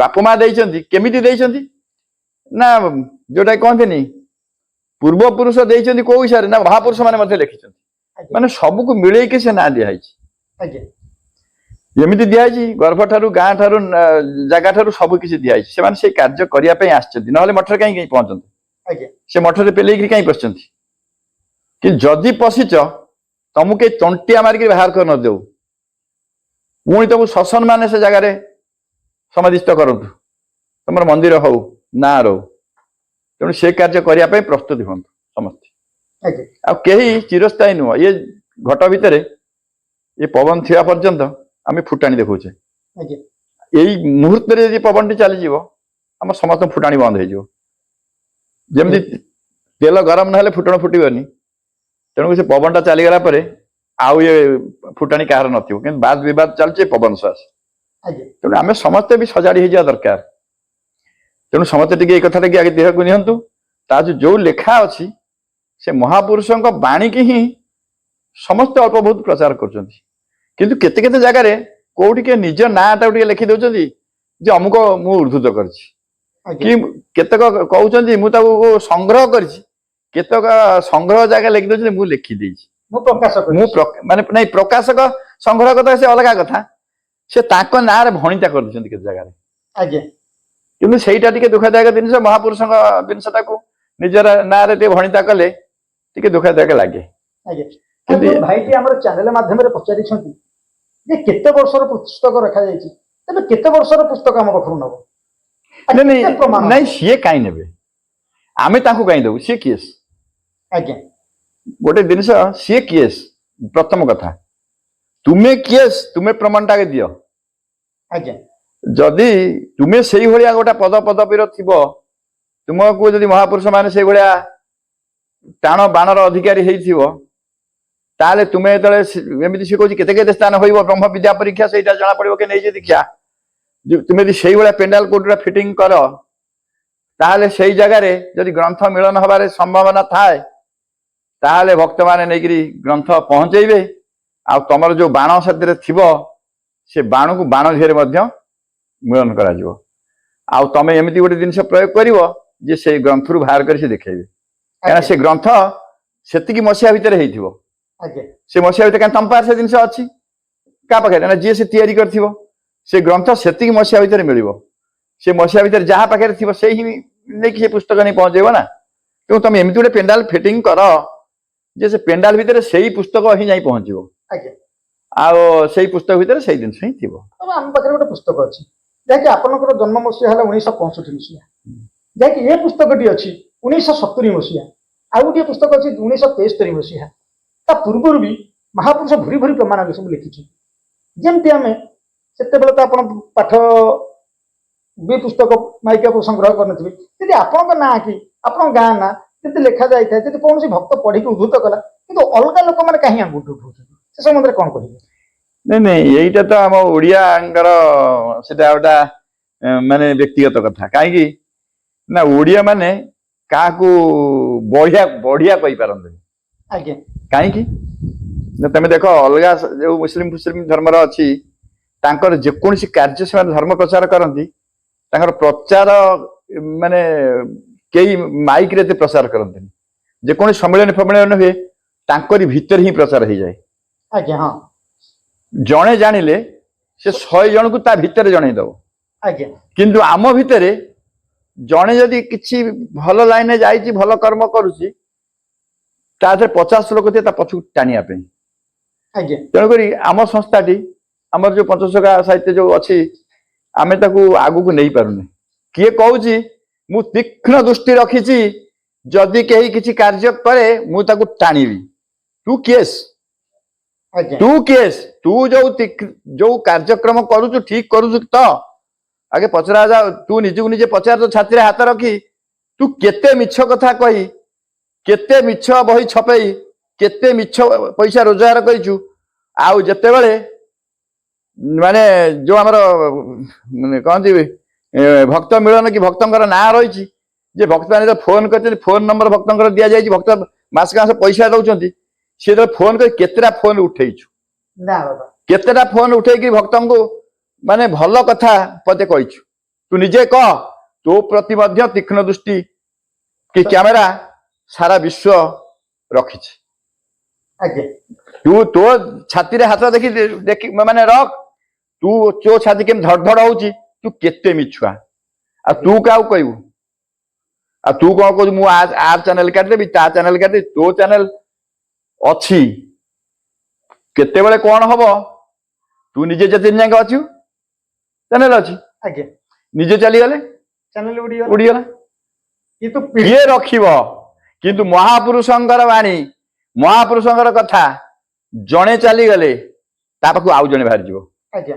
ବାପା ମା ଦେଇଛନ୍ତି। କେମିତି ଦେଇଛନ୍ତି ନା ଯୋଉଟା କହନ୍ତିନି ପୂର୍ବପୁରୁଷ ଦେଇଛନ୍ତି କୋଉ ହିସାବରେ, ନା ମହାପୁରୁଷ ମାନେ ମଧ୍ୟ ଲେଖିଛନ୍ତି। ମାନେ ସବୁକୁ ମିଳେଇକି ସେ ନାଁ ଦିଆହେଇଛି। ଏମିତି ଦିଆଯାଇଛି ଗର୍ଭ ଠାରୁ ଗାଁ ଠାରୁ ଜାଗା ଠାରୁ ସବୁ କିଛି ଦିଆଯାଇଛି। ସେମାନେ ସେଇ କାର୍ଯ୍ୟ କରିବା ପାଇଁ ଆସିଛନ୍ତି, ନହେଲେ ମଠରେ କାହିଁକି ପହଞ୍ଚନ୍ତି? ଆଜ୍ଞା ସେ ମଠରେ ପେଲେଇକିରି କାହିଁ ପଶିଛନ୍ତି? କିନ୍ତୁ ଯଦି ପଶିଛ ତମକୁ କେହି ତଣ୍ଟିଆ ମାରିକି ବାହାର କରି ନଦେଉ, ପୁଣି ତମକୁ ଶାସନ ମାନେ ସେ ଜାଗାରେ ସମାଧିସ୍ଥ କରନ୍ତୁ, ତମର ମନ୍ଦିର ହଉ ନା ରହୁ। ତେଣୁ ସେ କାର୍ଯ୍ୟ କରିବା ପାଇଁ ପ୍ରସ୍ତୁତି ହୁଅନ୍ତୁ ସମସ୍ତେ। ଆଜ୍ଞା ଆଉ କେହି ଚିରସ୍ଥାୟୀ ନୁହଁ। ଏ ଘଟ ଭିତରେ ଏ ପବନ ଥିବା ପର୍ଯ୍ୟନ୍ତ ଆମେ ଫୁଟାଣି ଦେଖୁଛେ। ଆଜ୍ଞା ଏଇ ମୁହୂର୍ତ୍ତରେ ଯଦି ପବନଟି ଚାଲିଯିବ ଆମ ସମସ୍ତ ଫୁଟାଣି ବନ୍ଦ ହେଇଯିବ। ଯେମିତି ତେଲ ଗରମ ନହେଲେ ଫୁଟଣ ଫୁଟିବନି, ତେଣୁ ସେ ପବନଟା ଚାଲିଗଲା ପରେ ଆଉ ଏ ଫୁଟାଣି କାହାର ନଥିବ। କିନ୍ତୁ ବାଦ ବିବାଦ ଚାଲିଛି ପବନ ଶ୍ୱାସ। ଆଜ୍ଞା ତେଣୁ ଆମେ ସମସ୍ତେ ବି ସଜାଡି ହେଇଯିବା ଦରକାର। ତେଣୁ ସମସ୍ତେ ଟିକେ ଏଇ କଥାଟାକି ଆଗେ ଦେହକୁ ନିଅନ୍ତୁ। ତା ଯୋଉ ଲେଖା ଅଛି ସେ ମହାପୁରୁଷଙ୍କ ବାଣୀକି ହିଁ ସମସ୍ତେ ଅଳ୍ପ ବହୁତ ପ୍ରଚାର କରୁଛନ୍ତି। କିନ୍ତୁ କେତେ କେତେ ଜାଗାରେ କୋଉଠି କିଏ ନିଜ ନାଁଟାକୁ ଟିକେ ଲେଖି ଦଉଛନ୍ତି ଯେ ଅମୁକ ମୁଁ ଉଦ୍ଧୃତ କରିଛି, ଆଜ୍ଞା କି କେତେକ କହୁଛନ୍ତି ମୁଁ ତାକୁ ସଂଗ୍ରହ କରିଛି, କେତେକ ସଂଗ୍ରହ ଜାଗା ଲେଖି ଦଉଛନ୍ତି ମୁଁ ଲେଖିଦେଇଛି। ମୁଁ ପ୍ରକାଶ ମୁଁ କରିଛି। ମାନେ ନାଇଁ, ପ୍ରକାଶକ ସଂଗ୍ରହ କଥା ସେ ଅଲଗା କଥା, ସେ ତାଙ୍କ ନାଁରେ ଭଣିତା କରିଦେଇଛନ୍ତି କେତେ ଜାଗାରେ। ଆଜ୍ଞା କିନ୍ତୁ ସେଇଟା ଟିକେ ଦୁଃଖଦାୟକ ଜିନିଷ। ମହାପୁରୁଷଙ୍କ ଜିନିଷଟାକୁ ନିଜର ନାଁରେ ଟିକେ ଭଣିତା କଲେ ଟିକେ ଦୁଃଖଦାୟକ ଲାଗେ। ଆଜ୍ଞା କିନ୍ତୁ ଯୋଉ ଭାଇଟି ଆମର ଚ୍ୟାନେଲ ମାଧ୍ୟମରେ ପଚାରିଛନ୍ତି ଯେ କେତେ ବର୍ଷର ପୁସ୍ତକ ରଖାଯାଇଛି, ତେବେ କେତେ ବର୍ଷର ପୁସ୍ତକ ଆମ ପାଖରୁ ନବ? ନାଇଁ କେତେ ନାଇଁ ପ୍ରମାଣ ନାଇଁ, ନବ? ସିଏ କାହିଁ ନେବେ? ଆମେ ତାଙ୍କୁ କାହିଁ ଦେବୁ? ସିଏ କିଏ? ଆଜ୍ଞା ଗୋଟେ ଜିନିଷ, ସିଏ କିଏ? ପ୍ରଥମ କଥା ତୁମେ କିଏ? ତୁମେ ପ୍ରମାଣଟା ଆଗେ ଦିଅ। ଆଜ୍ଞା ଯଦି ତୁମେ ସେଇଭଳିଆ ଗୋଟେ ପଦ ପଦବୀର ଥିବ, ତୁମକୁ ଯଦି ମହାପୁରୁଷ ମାନେ ସେଇଭଳିଆ ଟାଣ ବାଣର ଅଧିକାରୀ ହେଇଥିବ, ତାହେଲେ ତୁମେ ଯେତେବେଳେ ଏମିତି ସେ କହୁଛି କେତେ କେତେ ସ୍ଥାନ ହୋଇବ ବ୍ରହ୍ମ ବିଦ୍ୟା ପରୀକ୍ଷା, ସେଇଟା ଜଣା ପଡିବ କି ନେଇଛି ଦୀକ୍ଷା। ତୁମେ ଯଦି ସେଇଭଳିଆ ପେଣ୍ଡାଲ କୋଉଟା ଫିଟିଂ କର, ତାହେଲେ ସେଇ ଜାଗାରେ ଯଦି ଗ୍ରନ୍ଥ ମିଳନ ହବାର ସମ୍ଭାବନା ଥାଏ, ତାହେଲେ ଭକ୍ତମାନେ ନେଇକିରି ଗ୍ରନ୍ଥ ପହଞ୍ଚେଇବେ। ଆଉ ତମର ଯୋଉ ବାଣ ସେଥିରେ ଥିବ, ସେ ବାଣକୁ ବାଣ ଧିଅରେ ମଧ୍ୟ ମିଳନ କରାଯିବ। ଆଉ ତମେ ଏମିତି ଗୋଟେ ଜିନିଷ ପ୍ରୟୋଗ କରିବ ଯେ ସେଇ ଗ୍ରନ୍ଥରୁ ବାହାର କରି ସେ ଦେଖେଇବେ। କାହିଁକିନା ସେ ଗ୍ରନ୍ଥ ସେତିକି ମସିହା ଭିତରେ ହେଇଥିବ। ଆଜ୍ଞା ସେ ମସିହା ଭିତରେ କାହିଁ ତମ ପାଖରେ ସେ ଜିନିଷ ଅଛି? କାହା ପାଖରେ? ନା ଯିଏ ସେ ତିଆରି କରିଥିବ। ସେ ଗ୍ରନ୍ଥ ସେତିକି ମସିହା ଭିତରେ ମିଳିବ। ସେ ମସିହା ଭିତରେ ଯାହା ପାଖରେ ଥିବ ସେଇ ହିଁ ନେଇକି ସେ ପୁସ୍ତକ ନେଇ ପହଞ୍ଚେଇବ ନା। ତେଣୁ ତମେ ଏମିତି ଗୋଟେ ପେଣ୍ଡାଲ ଫିଟିଂ କର ଯେ ସେ ପେଣ୍ଡାଲ ଭିତରେ ସେଇ ପୁସ୍ତକ ହିଁ ଯାଇ ପହଞ୍ଚିବ। ଆଜ୍ଞା ଆଉ ସେଇ ପୁସ୍ତକ ଭିତରେ ସେଇ ଜିନିଷ ହିଁ ଥିବ। ଆମ ପାଖରେ ଗୋଟେ ପୁସ୍ତକ ଅଛି, ଯାହାକି ଆପଣଙ୍କର ଜନ୍ମ ମସିହା ହେଲା 1965 ମସିହା, ଯାହାକି ଏ ପୁସ୍ତକଟି ଅଛି 1970 ମସିହା, ଆଉ ଗୋଟିଏ ପୁସ୍ତକ ଅଛି 1973 ମସିହା। ତା ପୂର୍ବରୁ ବି ମହାପୁରୁଷ ଭୁରି ଭୁରି ପ୍ରମାଣ ସବୁ ଲେଖିଛନ୍ତି। ଯେମିତି ଆମେ ସେତେବେଳେ ତ ଆପଣ ପାଠ ବି ପୁସ୍ତକ ମାଇକା ସଂଗ୍ରହ କରିନଥିବେ, ଯଦି ଆପଣଙ୍କ ନାଁ କି ଆପଣଙ୍କ ଗାଁ ନାଁ ଯଦି ଲେଖା ଯାଇଥାଏ, ଯଦି କୌଣସି ଭକ୍ତ ପଢିକି ଉଦ୍ଧୃତ କଲା, କିନ୍ତୁ ଅଲଗା ଲୋକମାନେ କାହିଁ ଆଙ୍ଗୁଠି ଉଠଉଛନ୍ତି, ସେ ସମ୍ବନ୍ଧରେ କଣ କହିବେ? ନାଇଁ ନାଇଁ, ଏଇଟା ତ ଆମ ଓଡିଆଙ୍କର ସେଟା ଗୋଟା ମାନେ ବ୍ୟକ୍ତିଗତ କଥା। କାହିଁକି ନା ଓଡିଆ ମାନେ କାହାକୁ ବଢିଆ ବଢିଆ କହିପାରନ୍ତିନି। ଆଜ୍ଞା କାହିଁକି ନା ତମେ ଦେଖ, ଅଲଗା ଯୋଉ ମୁସଲିମ ଧର୍ମର ଅଛି, ତାଙ୍କର ଯେକୌଣସି କାର୍ଯ୍ୟ ସେମାନେ ଧର୍ମ ପ୍ରଚାର କରନ୍ତି, ତାଙ୍କର ପ୍ରଚାର ମାନେ କେହି ମାଇକରେ ଏତେ ପ୍ରଚାର କରନ୍ତିନି। ଯେକୌଣସି ସମ୍ମିଳନୀ ହୁଏ, ତାଙ୍କରି ଭିତରେ ହିଁ ପ୍ରଚାର ହେଇଯାଏ। ଆଜ୍ଞା ହଁ ଜଣେ ଜାଣିଲେ ସେ 100 ଜଣଙ୍କୁ ତା ଭିତରେ ଜଣେଇ ଦବ। ଆଜ୍ଞା କିନ୍ତୁ ଆମ ଭିତରେ ଜଣେ ଯଦି କିଛି ଭଲ ଲାଇନରେ ଯାଇଛି, ଭଲ କର୍ମ କରୁଛି, ତା ଦେହରେ 50 ଲୋକ ଥିବେ ତା ପଛକୁ ଟାଣିବା ପାଇଁ। ଆଜ୍ଞା ତେଣୁକରି ଆମ ସଂସ୍ଥାଟି, ଆମର ଯୋଉ ପଞ୍ଚସଖା ସାହିତ୍ୟ ଯୋଉ ଅଛି, ଆମେ ତାକୁ ଆଗକୁ ନେଇ ପାରୁନେ। କିଏ କହୁଛି ମୁଁ ତୀକ୍ଷ୍ଣ ଦୃଷ୍ଟି ରଖିଛି, ଯଦି କେହି କିଛି କାର୍ଯ୍ୟ କରେ ମୁଁ ତାକୁ ଟାଣିବି। ତୁ କିଏସ୍? ଆଜ୍ଞା ତୁ କିଏସ୍? ତୁ ଯୋଉ କାର୍ଯ୍ୟକ୍ରମ କରୁଛୁ ଠିକ କରୁଛୁ ତ? ଆଗେ ପଚରା ଯାଉ। ତୁ ନିଜକୁ ନିଜେ ପଚାର, ତୋ ଛାତିରେ ହାତ ରଖି ତୁ କେତେ ମିଛ କଥା କହି, କେତେ ମିଛ ବହି ଛପେଇ, କେତେ ମିଛ ପଇସା ରୋଜଗାର କରିଛୁ। ଆଉ ଯେତେବେଳେ ମାନେ ଯୋଉ ଆମର କହନ୍ତି ଭକ୍ତ ମିଳନ କି ଭକ୍ତଙ୍କର ନାଁ ରହିଛି, ଯେ ଭକ୍ତମାନେ ଫୋନ କରିଛନ୍ତି, ଫୋନ ନମ୍ବର ଭକ୍ତଙ୍କର ଦିଆଯାଇଛି, ଭକ୍ତ ମାସକୁ ମାସ ପଇସା ଦଉଛନ୍ତି, ସିଏ ଯେତେବେଳେ ଫୋନ କରି କେତେଟା ଫୋନ ଉଠେଇଛୁ, ନା ବାବା କେତେଟା ଫୋନ ଉଠେଇକି ଭକ୍ତଙ୍କୁ ମାନେ ଭଲ କଥା ପଦେ କହିଛୁ? ତୁ ନିଜେ କହ। ତୋ ପ୍ରତି ମଧ୍ୟ ତୀକ୍ଷ୍ଣ ଦୃଷ୍ଟି କି କ୍ୟାମେରା ସାରା ବିଶ୍ୱ ରଖିଛି। ଆଜ୍ଞା ତୁ ତୋ ଛାତିରେ ହାତ ଦେଖି ମାନେ ରଖ। तू चो छाती केम धड़धड़ होची तू केते मिछुआ आ तू क्या कहू आ तू कौन कहू मु आ चैनल काट देबी ता चैनल काट देबी तो चैनल अच्छी केते बेले कौन हबो तू निजे जते जांग अछि चैनल अछि आज्ञा निजे चली गले चैनल उड़ी गला किंतु किए रखिबो किंतु महापुरुषंकर वाणी महापुरुषंकर कथा जणे चली गले ता पाखु आउ जणे बाहर जीवो आज्ञा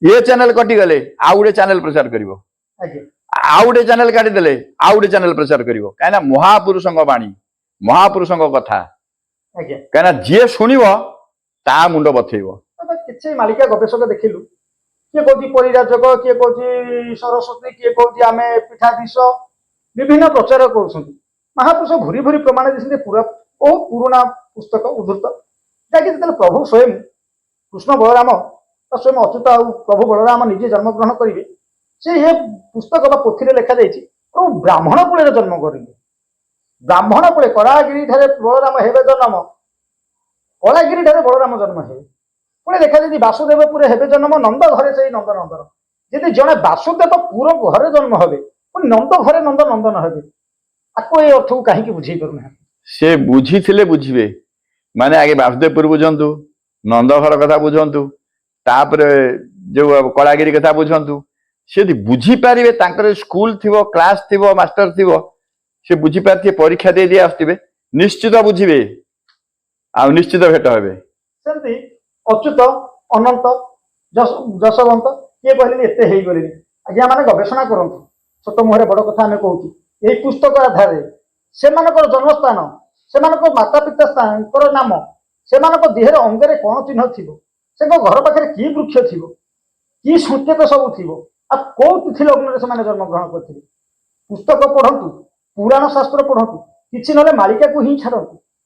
ये चैनल कटि गले आउ गोटे चैनल प्रचार करिवो आज्ञा आउ गोटे चैनल काटी देले आउ गोटे चैनल प्रचार करिवो काहेना महापुरुषंक वाणी महापुरुषंक कथा आज्ञा काहेना जे सुनिवो ता मुंड बथेइवो किसी मालिका गवेषक देखिलु किए कहूँ परिराजक किए कहूँ सरस्वती किए कहूँ आम पीठाधीश विभिन्न प्रचार कर महापुरुष भूरी भूरी प्रमाण देते पूरा बहुत पुराना पुस्तक उद्धृत जहाँकि जो प्रभु स्वयं कृष्ण बलराम स्वयं अच्युत आ प्रभु बलराम निजे जन्मग्रहण करेंगे से ये पुस्तक पोथी लिखा जाइए प्रभु ब्राह्मण कूल जन्म करेंगे ब्राह्मण कूल कलागिरी बलराम हेबे जन्म कलागिरी बलराम जन्म हे पुणे देखा जाए वासुदेवपुर हेबे जन्म नंद घरे से नंद नंदन जदि जड़े वासुदेव पुर घरे जन्म हे पुणी नंद घरे नंद नंदन हे आपको ये अर्थ को कहीं बुझे पारना से बुझी थिले बुझिबे माने आगे वासुदेवपुर बुझंतु नंद घर कथा बुझंतु तापरे जो कलागिरी कथा बुझंतु से बुझी पारिबे तांकर स्कूल थिबो क्लास थिबो मास्टर थिबो से बुझी पारथिबे परीक्षा दे दिया आस्तिबे निश्चित बुझिबे आ निश्चित भेट हेबे सेमती अच्युत अनंत जशवंत किए कहले एते हेई गले आज्ञा माने गवेषणा करंतु छोट मुहरे बड़ कथा आमे कहूची एही पुस्तक आधार से जन्मस्थान से माता पिता नाम से देहर अंगरे कौन चिन्ह थी से घर पाखे कि वृक्ष थी कि संकेत सब थी आ कौ तिथि लग्न से जन्म ग्रहण करते पुस्तक पढ़ंतु पुराण शास्त्र पढ़ंतु किसी ना मालिका को ही छाड़ू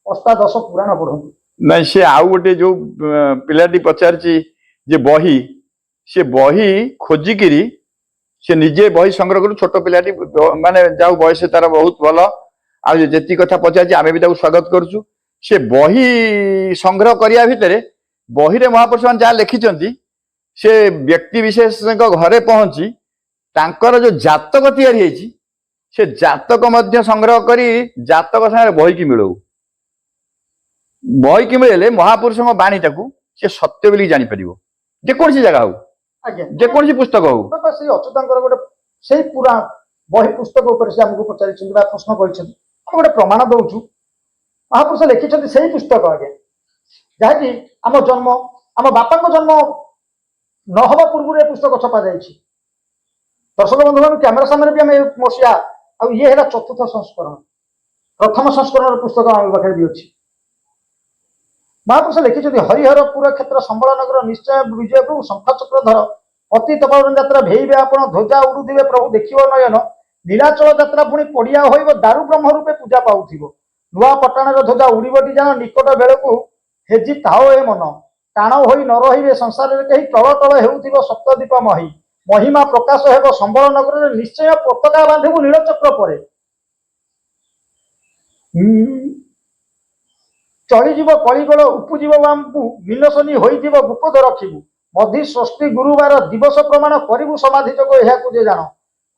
अष्टादश पुराण पढ़ंतु नहीं से आउ गोटे जो पिलाटी पचारची जे बही से बही खोजिकी से निजे बही संग्रह करू छोट पिलाटी माने जाऊ बयस तार बहुत भल आ जी कथा पचार आम भी स्वागत करुचु से बही संग्रह करिया भितर बही रे महापुरुष मान जहाँ लिखिं से व्यक्ति विशेष घरे पहुंची तांकर जो जातक तैयारी से जातक मध्य संग्रह करी जातक संगे बही की मिलऊ बही की मिले महापुरुष बाणी टाकू से सत्य बोली जापर जेकोसी जगह हो जेकोसी पुस्तक हो अच्युतर गोटे से पूरा बही पुस्तक से आमको पचार प्रश्न कर गोटे प्रमाण दौचु महापुरुष लिखिं से पुस्तक आगे जहाँकि आम जन्म आम बापा जन्म न हवा पूर्व पुस्तक छपा जा दर्शक बंधु कैमेरा सामने भी आम मसीहा आ ये है चतुर्थ संस्करण प्रथम संस्करण पुस्तक आम पाखे भी अच्छी महापुरुष लिखिं हरिहरपुर क्षेत्र संबल नगर निश्चय विजय प्रभु शंख चक्रधर अति तपोवन यात्रा भेइबे आपण ध्वजा उड़ुदिवे प्रभु देखिव नयन नीलाचल यात्रा पुणी पड़िया होइब दारु ब्रह्म रूपे पूजा पाउथिव नुआ पटाणर ध्वजा उड़ीबटी जान निकट बेलकू हेजी ताओ ए मन टाण होई न रहिबे संसार रे कहि तळ तळ हेउथिव सप्तदीप मही महिमा प्रकाश हेब संबल नगर रे निश्चय पताका बांधिबु नीलचक्र परे चलीजीव कलिगल उपजीव बामू विनशनी होइथिव गुपद रखिबु मधी षष्ठी गुरुवार दिवस प्रमाण करिबु समाधि जग एहाकु जे जान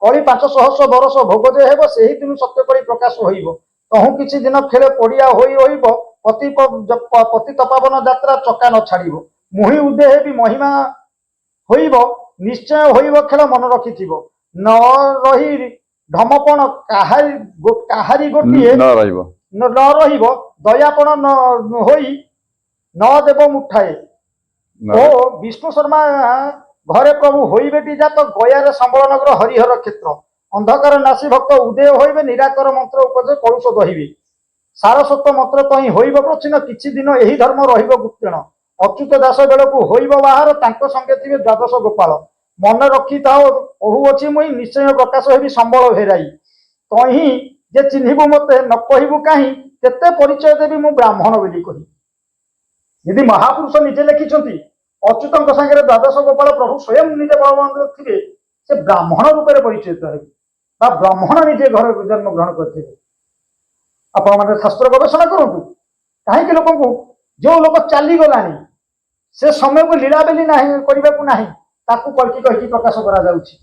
कली 500 बरस भोग जे हेब सेही दिन सत्य करी प्रकाश होइब तहु किछि दिन खेले पड़िया होई रहिब पति तपावन यात्रा चका न छाड़िब मुहि उदे हेबि महिमा होइब निश्चय होइब खेल मन रखिथिब न रही ढमपण काहारी गोटिए न रहिबो न रहिब दयापण न होई न देव मुठाए ओ विष्णु शर्मा घरे प्रभु होइबेटी जात गयारे संबल नगर हरिहर क्षेत्र अंधकार नासी भक्त उदय होइबे निराकर मंत्र उपजे कलुष दहिबे सारस्वत मंत्र तही होइब प्रचिन किछि दिन एही धर्म रहिब गुप्तेण अच्युत दास बेलकू होइब बाहर तांको संगे थिबे द्वादश गोपाल मन रखी ताओ ओहु अछि मुई निश्चय प्रकाश हेबि संबल फेराई तही जे चिन्हिबु मते न कहिबु काहि केते परिचय देबी मु ब्राह्मण बोली कहि यदि महापुरुष निजे लिखिछंती अच्युतंक संगे द्वादश गोपाल प्रभु स्वयं निजे बलवंत थे से ब्राह्मण रूप से परिचित हे ब्राह्मण निजे घर जन्म ग्रहण करते आपण मैंने शास्त्र गवेषणा करूँ कहीं लोक जो लोक चलीगला से समय को लीला बेली करने को ना ତାକୁ କଳ୍କି କହିକି ପ୍ରକାଶ କରାଯାଉଛି?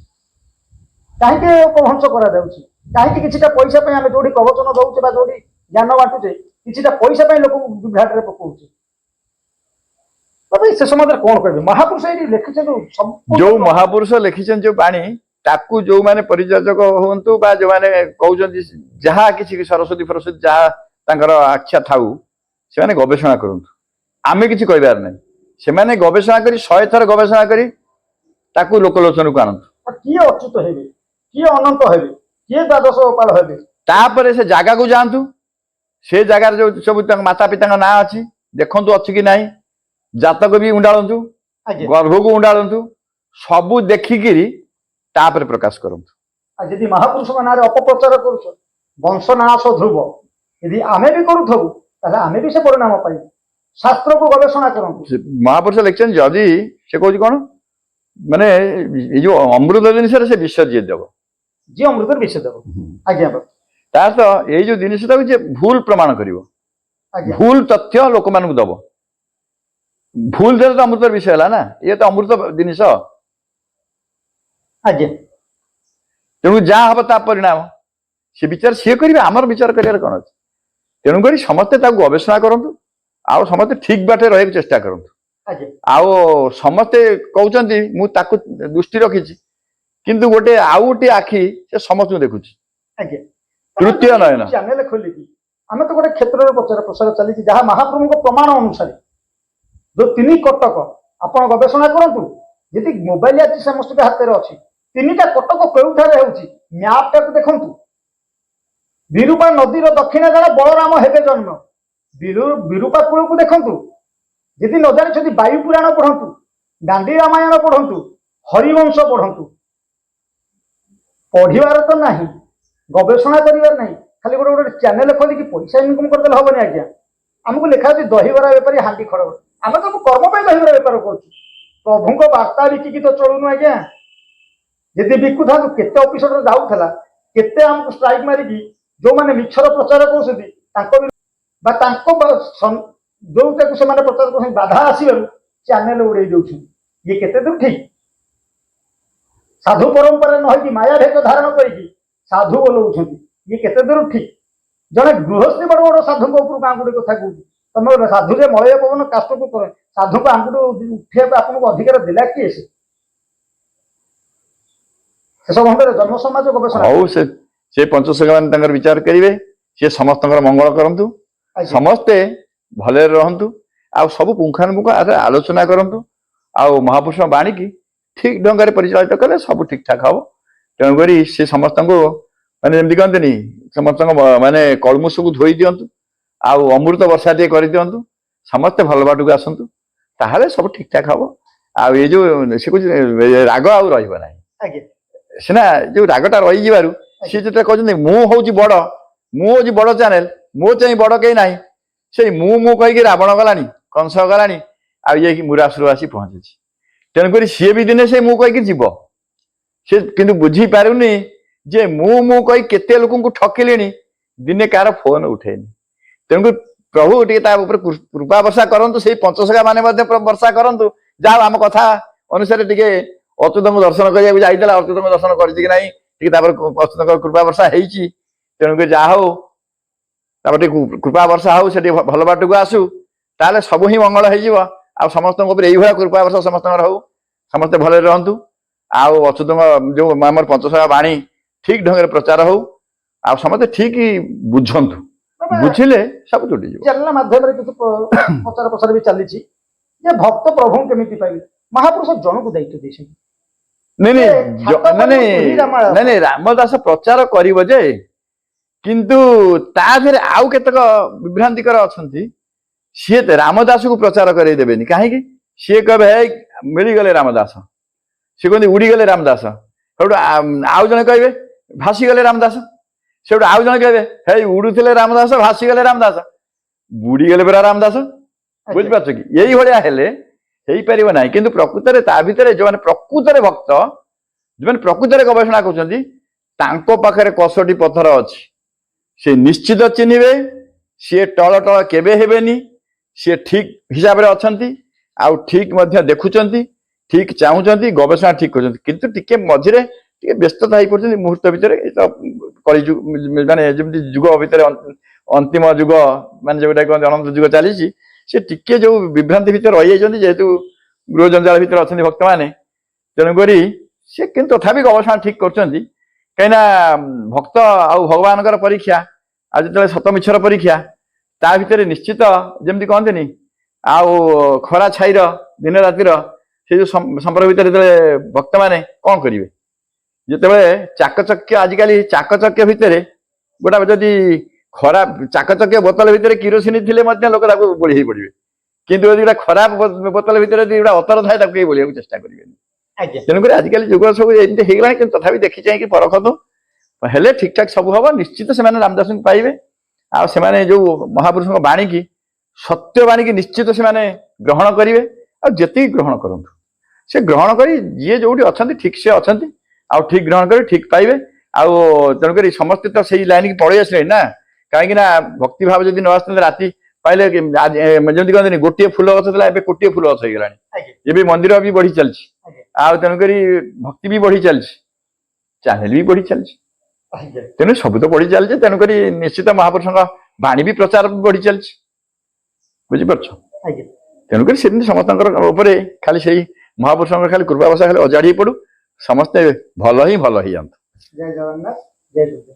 କାହିଁକି ଅପଭ୍ରଂଶ କରାଯାଉଛି? କାହିଁକି କିଛିଟା ପଇସା ପାଇଁ ଆମେ ଯୋଉଠି ପ୍ରବଚନ ଦଉଛେ ବା ଯୋଉଠି ଜ୍ଞାନ ବାଣ୍ଟୁଛେ କିଛିଟା ପଇସା ପାଇଁ ଲୋକଙ୍କୁ ବିଭ୍ରାଟରେ ପକଉଛେ? ସେ ସମାଜରେ କଣ କହିବେ? ମହାପୁରୁଷ ଏଇଠି ଲେଖିଛନ୍ତି ଯୋଉ ମହାପୁରୁଷ ଲେଖିଛନ୍ତି ଯୋଉ ବାଣୀ, ତାକୁ ଯୋଉମାନେ ପରିଯାଜକ ହୁଅନ୍ତୁ ବା ଯୋଉମାନେ କହୁଛନ୍ତି ଯାହା କିଛି ସରସ୍ୱତୀ ଫରସ୍ୱତୀ ଯାହା ତାଙ୍କର ଆଖ୍ୟା ଥାଉ, ସେମାନେ ଗବେଷଣା କରନ୍ତୁ। ଆମେ କିଛି କହିବାର ନାହିଁ। ସେମାନେ ଗବେଷଣା କରି 100 ଥର ଗବେଷଣା କରି ତାକୁ ଲୋକଲୋଚନକୁ ଆଣନ୍ତୁ। କିଏ ଅଚ୍ୟୁତ ହେବେ, କିଏ ଅନନ୍ତ ହେବେ, କିଏ ଦ୍ୱାଦଶ ଗୋପାଳ ହେବେ? ତାପରେ ସେ ଜାଗାକୁ ଯାଆନ୍ତୁ, ସେ ଜାଗାରେ ଯୋଉ ସବୁ ତାଙ୍କ ମାତା ପିତାଙ୍କ ନାଁ ଅଛି ଦେଖନ୍ତୁ ଅଛି କି ନାହିଁ, ଜାତକ ବି ଉଣ୍ଡାଳନ୍ତୁ, ଗର୍ଭକୁ ଉଣ୍ଡାଳନ୍ତୁ, ସବୁ ଦେଖିକିରି ତାପରେ ପ୍ରକାଶ କରନ୍ତୁ। ଯଦି ମହାପୁରୁଷଙ୍କ ନାଁରେ ଅପପ୍ରଚାର କରୁଛ, ବଂଶ ନାଶ ଧ୍ରୁବ ଯଦି ଆମେ ବି କରୁଥିବୁ ତାହେଲେ ଆମେ ବି ସେ ପରିଣାମ ପାଇବୁ। ଶାସ୍ତ୍ରକୁ ଗବେଷଣା କରନ୍ତୁ। ମହାପୁରୁଷ ଲେଖିଛନ୍ତି ଯଦି ସେ କହୁଛି କଣ, ମାନେ ଏଇ ଯୋଉ ଅମୃତ ଜିନିଷରେ ସେ ବିଷ ଯିଏ ଦେବ, ଯିଏ ଅମୃତର ବିଷ ଦେବ, ଆଜ୍ଞା ତା ତ ଏଇ ଯୋଉ ଜିନିଷଟାକୁ ଯିଏ ଭୁଲ ପ୍ରମାଣ କରିବ, ଭୁଲ ତଥ୍ୟ ଲୋକମାନଙ୍କୁ ଦବ, ଭୁଲ ଦେଲେ ତ ଅମୃତର ବିଷୟ ହେଲା ନା, ଇଏ ତ ଅମୃତ ଜିନିଷ। ଆଜ୍ଞା, ତେଣୁ ଯାହା ହବ ତା ପରିଣାମ ସେ ବିଚାର ସିଏ କରିବେ, ଆମର ବିଚାର କରିବାର କଣ ଅଛି? ତେଣୁକରି ସମସ୍ତେ ତାକୁ ଗବେଷଣା କରନ୍ତୁ, ଆଉ ସମସ୍ତେ ଠିକ ବାଟରେ ରହିବାକୁ ଚେଷ୍ଟା କରନ୍ତୁ। ଆଉ ସମସ୍ତେ କହୁଛନ୍ତି ମୁଁ ତାକୁ ଦୃଷ୍ଟି ରଖିଛି, କିନ୍ତୁ ଗୋଟେ ଆଉ ଗୋଟେ ଆଖି ସେ ସମସ୍ତଙ୍କୁ ଦେଖୁଛି। ତୃତୀୟ ନୟନ ଚ୍ୟାନେଲ ଖୋଲିକି ଆମେ ତ ଗୋଟେ କ୍ଷେତ୍ରରେ ପ୍ରଚାର ପ୍ରସାର ଚାଲିଛି, ଯାହା ମହାପ୍ରଭୁଙ୍କ ପ୍ରମାଣ ଅନୁସାରେ ଯୋଉ 3 କଟକ ଆପଣ ଗବେଷଣା କରନ୍ତୁ। ଯଦି ମୋବାଇଲ ଆଜି ସମସ୍ତଙ୍କ ହାତରେ ଅଛି, 3ଟା କଟକ କେଉଁଠାରେ ହେଉଛି ମ୍ୟାପଟାକୁ ଦେଖନ୍ତୁ। ବିରୁପା ନଦୀର ଦକ୍ଷିଣ ଜଣେ ବଳରାମ ହେବେ ଜନ୍ମ, ବିରୁପା କୂଳକୁ ଦେଖନ୍ତୁ। ଯଦି ନ ଜାଣିଛନ୍ତି ବାୟୁ ପୁରାଣ ପଢନ୍ତୁ, ଗାନ୍ଧୀ ରାମାୟଣ ପଢନ୍ତୁ, ହରିବଂଶ ପଢନ୍ତୁ। ପଢିବାର ତ ନାହିଁ, ଗବେଷଣା କରିବାର ନାହିଁ, ଖାଲି ଗୋଟେ ଗୋଟେ ଚ୍ୟାନେଲ ଖୋଲିକି ପଇସା ଇନକମ କରିଦେଲେ ହବନି ଆଜ୍ଞା। ଆମକୁ ଲେଖା ଅଛି ଦହିବରା ବେପାରୀ ହାଣ୍ଡି ଖଡକ, ଆମେ ତ କର୍ମ ପାଇଁ ଦହିବରା ବେପାର କରୁଛୁ, ପ୍ରଭୁଙ୍କ ବାର୍ତ୍ତା ବିକିକି ତ ଚଳୁନୁ ଆଜ୍ଞା। ଯଦି ବିକୁଥାନ୍ତୁ କେତେ ଅଫିସର ଯାଉଥିଲା, କେତେ ଆମକୁ ଷ୍ଟ୍ରାଇକ୍ ମାରିକି ଯୋଉମାନେ ମିଛର ପ୍ରଚାର କରୁଛନ୍ତି ତାଙ୍କ ବା ତାଙ୍କ ଯୋଉଟାକୁ ସେମାନେ ପ୍ରଚାର କରୁଛନ୍ତି ବାଧା ଆସିବାରୁ ଚ୍ୟାନେଲ ଉଡେଇ ଦଉଛନ୍ତି। ଇଏ କେତେ ଦୂର ଠିକ? ସାଧୁ ପରମ୍ପରା ନ ହେଇକି ମାୟା ଭେକ ଧାରଣ କରିକି ସାଧୁ ବୋଲଉଛନ୍ତି, ଇଏ କେତେ ଦୂର ଠିକ? ଜଣେ ଗୃହସ୍ଥୀ ବଡ ବଡ ସାଧୁଙ୍କ ଉପରକୁ ଆଙ୍ଗୁଠି କଥା କହୁଛି, ତମେ ସାଧୁ ଯେ ମଳୟ ପବନ କାଷ୍ଟକୁ କରେ, ସାଧୁଙ୍କ ଆଙ୍ଗୁଠି ଉଠିବାକୁ ଆପଣଙ୍କୁ ଅଧିକାର ଦେଲା କିଏ? ସେ ସମ୍ବନ୍ଧରେ ଜନ୍ମ ସମାଜ ଗବେଷଣା ହଉ, ସେ ପଞ୍ଚସଖା ମାନେ ତାଙ୍କର ବିଚାର କରିବେ, ସେ ସମସ୍ତଙ୍କର ମଙ୍ଗଳ କରନ୍ତୁ, ସମସ୍ତେ ଭଲରେ ରହନ୍ତୁ, ଆଉ ସବୁ ପୁଙ୍ଖାନୁପୁଙ୍ଖ ଆଲୋଚନା କରନ୍ତୁ, ଆଉ ମହାପୁରୁଷ ବାଣୀକି ଠିକ ଢଙ୍ଗରେ ପରିଚାଳିତ କଲେ ସବୁ ଠିକ ଠାକ ହବ। ତେଣୁକରି ସେ ସମସ୍ତଙ୍କୁ ମାନେ ଯେମିତି କହନ୍ତିନି, ସମସ୍ତଙ୍କ ମାନେ କଳମୁଷକୁ ଧୋଇ ଦିଅନ୍ତୁ, ଆଉ ଅମୃତ ବର୍ଷା ଟିକେ କରିଦିଅନ୍ତୁ, ସମସ୍ତେ ଭଲ ବାଟକୁ ଆସନ୍ତୁ, ତାହେଲେ ସବୁ ଠିକ ଠାକ ହବ। ଆଉ ଏଇ ଯୋଉ ସେ କହୁଛି ରାଗ ଆଉ ରହିବ ନାହିଁ, ସିନା ଯୋଉ ରାଗଟା ରହିଯିବାରୁ ସିଏ ଯେତେବେଳେ କହୁଛନ୍ତି ମୁଁ ହଉଛି ବଡ ଚ୍ୟାନେଲ, ମୋ ଚାହିଁ ବଡ କେହି ନାହିଁ, ସେଇ ମୁଁ କହିକି ରାବଣ ଗଲାଣି, କଂସ ଗଲାଣି, ଆଉ ଇଏ କି ମୁରାସୁର ଆସି ପହଞ୍ଚିଛି। ତେଣୁକରି ସିଏ ବି ଦିନେ ସେ ମୁଁ କହିକି ଯିବ, ସେ କିନ୍ତୁ ବୁଝିପାରୁନି ଯେ ମୁଁ କହି କେତେ ଲୋକଙ୍କୁ ଠକିଲିଣି, ଦିନେ କାହାର ଫୋନ ଉଠେଇନି। ତେଣୁକରି ପ୍ରଭୁ ଟିକେ ତା ଉପରେ କୃପା ବର୍ଷା କରନ୍ତୁ, ସେଇ ପଞ୍ଚସଖା ମାନେ ମଧ୍ୟ ବର୍ଷା କରନ୍ତୁ। ଯାହା ଆମ କଥା ଅନୁସାରେ ଟିକେ ଅଚ୍ୟୁତଙ୍କୁ ଦର୍ଶନ କରିବାକୁ ଯାଇଥିଲା, ଅଚ୍ୟୁତଙ୍କ ଦର୍ଶନ କରିଛି କି ନାହିଁ, ଟିକେ ତାପରେ ଅଚ୍ୟୁତଙ୍କ କୃପା ବର୍ଷା ହେଇଛି। ତେଣୁକରି ଯାହା ହଉ ତାପରେ ଟିକେ କୃପା ବର୍ଷା ହଉ, ସେ ଟିକେ ଭଲ ବାଟକୁ ଆସୁ, ତାହେଲେ ସବୁ ହିଁ ମଙ୍ଗଳ ହେଇଯିବ। ଆଉ ସମସ୍ତଙ୍କ ଉପରେ ଏଇଭଳିଆ କୃପା ବର୍ଷା ସମସ୍ତଙ୍କର ହଉ, ସମସ୍ତେ ଭଲରେ ରହନ୍ତୁ। ଆଉ ଅଚ୍ୟୁତଙ୍କ ଯୋଉ ଆମର ପଞ୍ଚସଖା ବାଣୀ ଠିକ ଢଙ୍ଗରେ ପ୍ରଚାର ହଉ, ଆଉ ସମସ୍ତେ ଠିକ ବୁଝନ୍ତୁ, ବୁଝିଲେ ସବୁ ତୁଟିଯିବ। ଚ୍ୟାନେଲ ମାଧ୍ୟମରେ କିଛି ପ୍ରଚାର ପ୍ରସାର ବି ଚାଲିଛି ଯେ ଭକ୍ତ ପ୍ରଭୁଙ୍କୁ କେମିତି ପାଇବେ। ମହାପୁରୁଷ ଜଣକୁ ଦାୟିତ୍ୱ ଦେଇଛନ୍ତି। ନାଇଁ ରାମଦାସ ପ୍ରଚାର କରିବ ଯେ, କିନ୍ତୁ ତା ଦେହରେ ଆଉ କେତେକ ବିଭ୍ରାନ୍ତିକର ଅଛନ୍ତି, ସିଏ ରାମଦାସକୁ ପ୍ରଚାର କରେଇ ଦେବେନି। କାହିଁକି? ସିଏ କହିବେ ହେ ମିଳିଗଲେ ରାମଦାସ, ସିଏ କୁହନ୍ତି ଉଡିଗଲେ ରାମଦାସ, ସେଠୁ ଆଉ ଜଣେ କହିବେ ଭାସିଗଲେ ରାମଦାସ, ସେଠୁ ଆଉ ଜଣେ କହିବେ ହେଇ ଉଡୁଥିଲେ ରାମଦାସ, ଭାସିଗଲେ ରାମଦାସ, ବୁଡିଗଲେ ପରା ରାମଦାସ। ବୁଝିପାରୁଛ କି? ଏଇଭଳିଆ ହେଲେ ହେଇପାରିବ ନାହିଁ। କିନ୍ତୁ ପ୍ରକୃତରେ ତା ଭିତରେ ଯୋଉମାନେ ପ୍ରକୃତରେ ଭକ୍ତ, ଯୋଉମାନେ ପ୍ରକୃତରେ ଗବେଷଣା କରୁଛନ୍ତି, ତାଙ୍କ ପାଖରେ କଷଟି ପଥର ଅଛି। ସେ ନିଶ୍ଚିତ ଚିହ୍ନିବେ, ସିଏ ଟଳ କେବେ ହେବେନି, ସିଏ ଠିକ ହିସାବରେ ଅଛନ୍ତି, ଆଉ ଠିକ ମଧ୍ୟ ଦେଖୁଛନ୍ତି, ठीक चाहूँ गवेषणा ठीक कर किंतु टिके मझिरे टिके व्यस्तता हो पड़ते मुहूर्त भितर कली माने जमी जुग भितर अंतिम जुग माने जोटा कहते अनंत जुग चली से टिके जो विभ्रांति भितर रही जाइछन्ति जेहेतु गृह जंजाल भितर अछन्ति भक्त माने तेणुक से किंतु तथापि गवेषणा ठीक कर कहीं भक्त आउ भगवान परीक्षा आज जो सत मिछर परीक्षा ता भितर निश्चित जमी कहते आउ खरा छाईर दिन रातिर से जो संपर्क भितर भक्त माने कौन करेंगे जिते चाकचक्य आजिकल चाकचक्य भितर गोटा जदि खराब चाकचक्य बोतल भितर किरोसिन थे लोक बोली पड़े किंतु गोटा खराब बोतल भितर गोटा अतर थाए कहीं बोलिया चेष्टा करेंगे तेणुक आजिकल जुग सब एमती होगा कि तथापि देखी चाहिए परखतु हेले ठीक ठाक सब हम निश्चित से रामदास को पाइबे आ जो महापुरुषों बाणी की सत्य बाणी की निश्चित से ग्रहण करेंगे आती ग्रहण करूँ से ग्रहण कर जी जो अच्छा ठीक से अच्छा आउ ठीक ग्रहण कर ठीक पाइबे तेणुक समस्ते तो सही लाइन की पड़े आसले ना कहीं भक्ति भाव जब न आसते राति पाइले जमी कहते गोटे फूल गछ था कोटे फूल गछ हो गला मंदिर भी बढ़ी चलती तेणुक भक्ति भी बढ़ी चलती चैनल भी बढ़ी चलती तेणु सब तो बढ़ी चलती तेणुक निश्चित महापुरुषों बाणी भी प्रचार बढ़ी चलती बुझीपार तेणुक समस्त खाली से महापुरुषों खाली कृपा बसा खाली अजाड़ी पड़ू समस्ते भल ही जातु। जय जगन्नाथ जय दुर्गा।